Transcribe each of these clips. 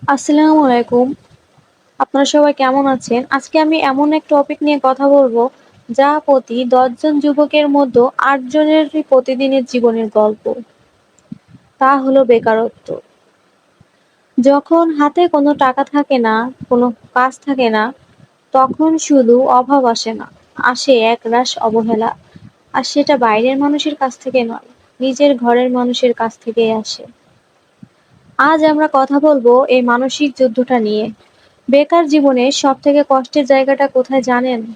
আসসালামু আলাইকুম। আপনারা সবাই কেমন আছেন? আজকে আমি এমন এক টপিক নিয়ে কথা বলবো, যা প্রতি ১০ জন যুবকের মধ্যে ৮ জনেরই প্রতিদিনের জীবনের গল্প। তা হলো বেকারত্ব। যখন হাতে কোনো টাকা থাকে না, কোনো কাজ থাকে না, তখন শুধু অভাব আসে না, আসে একরাশ অবহেলা। আর সেটা বাইরের মানুষের কাছ থেকে নয়, নিজের ঘরের মানুষের কাছ থেকেই আসে। আজ আমরা কথা বলবো এই মানসিক যুদ্ধটা নিয়ে। বেকার জীবনের সবথেকে কষ্টের জায়গাটা কোথায় জানেন?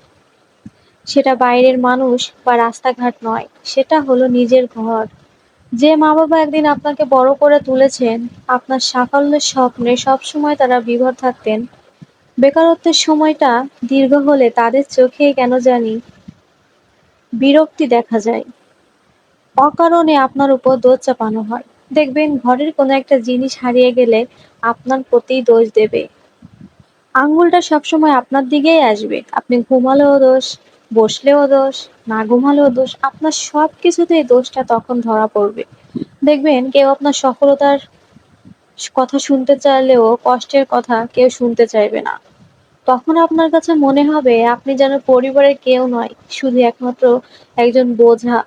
সেটা বাইরের মানুষ বা রাস্তাঘাট নয়, সেটা হলো নিজের ঘর। যে মা-বাবা একদিন আপনাকে বড় করে তুলেছেন, আপনার সাফল্যের স্বপ্নে সবসময় তারা বিভোর থাকতেন, বেকারত্বের সময়টা দীর্ঘ হলে তাদের চোখে কেন জানি বিরক্তি দেখা যায়। অকারণে আপনার উপর দোষ চাপানো হয়। দেখবেন ঘরের কোনো একটা জিনিস হারিয়ে গেলে আপনার প্রতিই দোষ দেবে। আঙ্গুলটা সবসময় আপনার দিকেই আসবে। আপনি ঘুমালেও দোষ, বসলেও দোষ, না ঘুমালেও দোষ। আপনার সবকিছুতেই দোষটা তখন ধরা পড়বে। দেখবেন কেউ আপনার সফলতার কথা শুনতে চাইলেও কষ্টের কথা কেউ শুনতে চাইবে না। তখন আপনার কাছে মনে হবে আপনি যেন পরিবারের কেউ নয়, শুধু একমাত্র একজন বোঝা।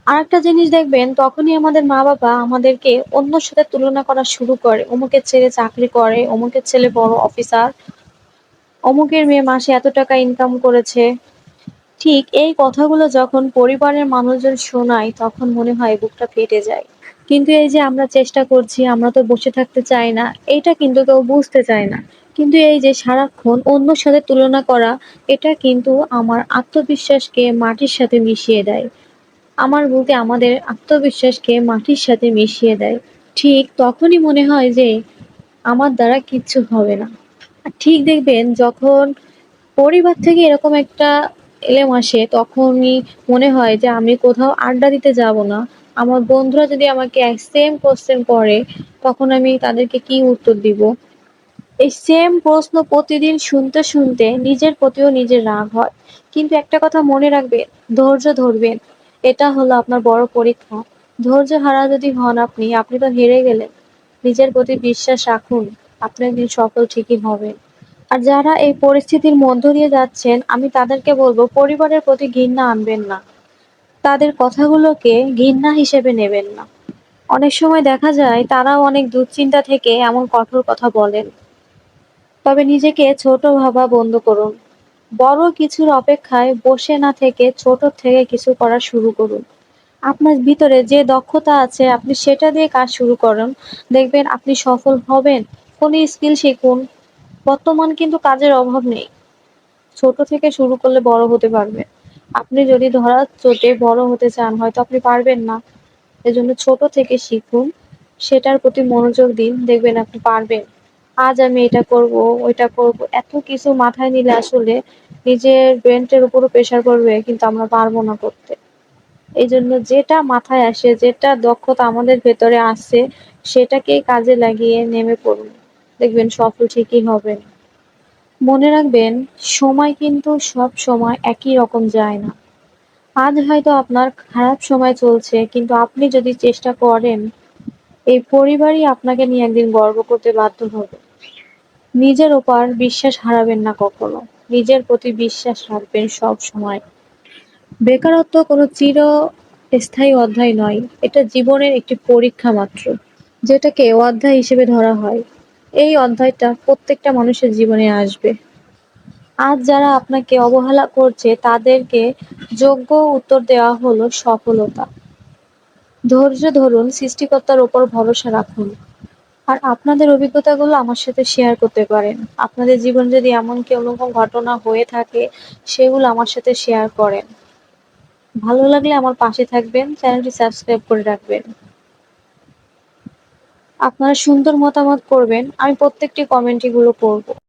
আরেকটা জিনিস দেখবেন, তখনই আমাদের মা-বাবা আমাদেরকে অন্যর সাথে তুলনা করা শুরু করে। অমুকের ছেলে চাকরি করে, অমুকের ছেলে বড় অফিসার, অমুকের মেয়ে মাসে এত টাকা ইনকাম করেছে। ঠিক এই কথাগুলো যখন পরিবারের মানুষজন শোনায়, তখন মনে হয় বুকটা ফেটে যায়। কিন্তু এই যে আমরা চেষ্টা করছি, আমরা তো বসে থাকতে চাই না, এইটা কিন্তু কেউ বুঝতে চায় না। কিন্তু এই যে সারাক্ষণ অন্যর সাথে তুলনা করা, এটা কিন্তু আমার আত্মবিশ্বাসকে মাটির সাথে মিশিয়ে দেয়। আমার বলতে আমাদের আত্মবিশ্বাসকে মাটির সাথে মিশিয়ে দেয়। ঠিক তখনই মনে হয় যে আমার দ্বারা কিচ্ছু হবে না। আর ঠিক দেখবেন যখন পরিবার থেকে এরকম একটা এলেম আসে, তখনই মনে হয় যে আমি কোথাও আড্ডা দিতে যাব না। আমার বন্ধুরা যদি আমাকে সেম কোয়েশ্চেন করে, তখন আমি তাদেরকে কি উত্তর দিব? এই সেম প্রশ্ন প্রতিদিন শুনতে শুনতে নিজের প্রতিও নিজের রাগ হয়। কিন্তু একটা কথা মনে রাখবেন, ধৈর্য ধরবেন। এটা হলো আপনার বড় পরীক্ষা। ধৈর্য হারা যদি হন আপনি, আপনি তো হেরে গেলেন। নিজের প্রতি বিশ্বাস রাখুন, আপনি একদিন সফল ঠিকই হবেন। আর যারা এই পরিস্থিতির মধ্য দিয়ে যাচ্ছেন, আমি তাদেরকে বলবো পরিবারের প্রতি ঘৃণা আনবেন না। তাদের কথাগুলোকে ঘৃণা হিসেবে নেবেন না। অনেক সময় দেখা যায় তারাও অনেক দুশ্চিন্তা থেকে এমন কঠোর কথা বলেন। তবে নিজেকে ছোট ভাবা বন্ধ করুন। বড় কিছুর অপেক্ষায় বসে না থেকে ছোট থেকে কিছু করা শুরু করুন। আপনার ভিতরে যে দক্ষতা আছে আপনি সেটা দিয়ে কাজ শুরু করুন। দেখবেন আপনি সফল হবেন। কোনো স্কিল শিখুন। বর্তমান কিন্তু কাজের অভাব নেই। ছোট থেকে শুরু করলে বড় হতে পারবেন। আপনি যদি ধরার চোটে বড় হতে চান, হয়তো আপনি পারবেন না। এজন্য ছোট থেকে শিখুন, সেটার প্রতি মনোযোগ দিন, দেখবেন আপনি পারবেন। আজ আমি এটা করব, ওইটা করব, এত কিছু মাথায় নিলে আসলে নিজের ব্রেনটার উপরও প্রেশার পড়বে, কিন্তু আমরা পারবো না করতে। এইজন্য যেটা মাথায় আসে, যেটা দক্ষতা আমাদের ভেতরে আছে, সেটাকেই কাজে লাগিয়ে নেমে পড়ুন। দেখবেন সফল ঠিকই হবেন। মনে রাখবেন, সময় কিন্তু সব সময় একই রকম যায় না। আজ হয়তো আপনার খারাপ সময় চলছে, কিন্তু আপনি যদি চেষ্টা করেন, এই পরিবারই আপনাকে নিয়ে একদিন গর্ব করতে বাধ্য হবে। নিজের ওপর বিশ্বাস হারাবেন না কখনো। নিজের প্রতি বিশ্বাস রাখবেন সব সময়। বেকারত্ব কোনো চিরস্থায়ী অধ্যায় নয়। এটা জীবনের একটি পরীক্ষা মাত্র, যেটাকে অধ্যায় হিসেবে ধরা হয়। এই অধ্যায়টা প্রত্যেকটা মানুষের জীবনে আসবে। আজ যারা আপনাকে অবহেলা করছে তাদেরকে যোগ্য উত্তর দেওয়া হলো সফলতা। ধৈর্য ধরুন, সৃষ্টিকর্তার ওপর ভরসা রাখুন। আর আপনাদের অভিজ্ঞতাগুলো আমার সাথে শেয়ার করতে পারেন। আপনাদের জীবনে যদি এমন কোনো ঘটনা হয়ে থাকে, সেগুলো আমার সাথে শেয়ার করেন। ভালো লাগলে আমার পাশে থাকবেন, চ্যানেলটি সাবস্ক্রাইব করে রাখবেন। আপনারা সুন্দর মতামত করবেন, আমি প্রত্যেকটি কমেন্ট এগুলো পড়ব।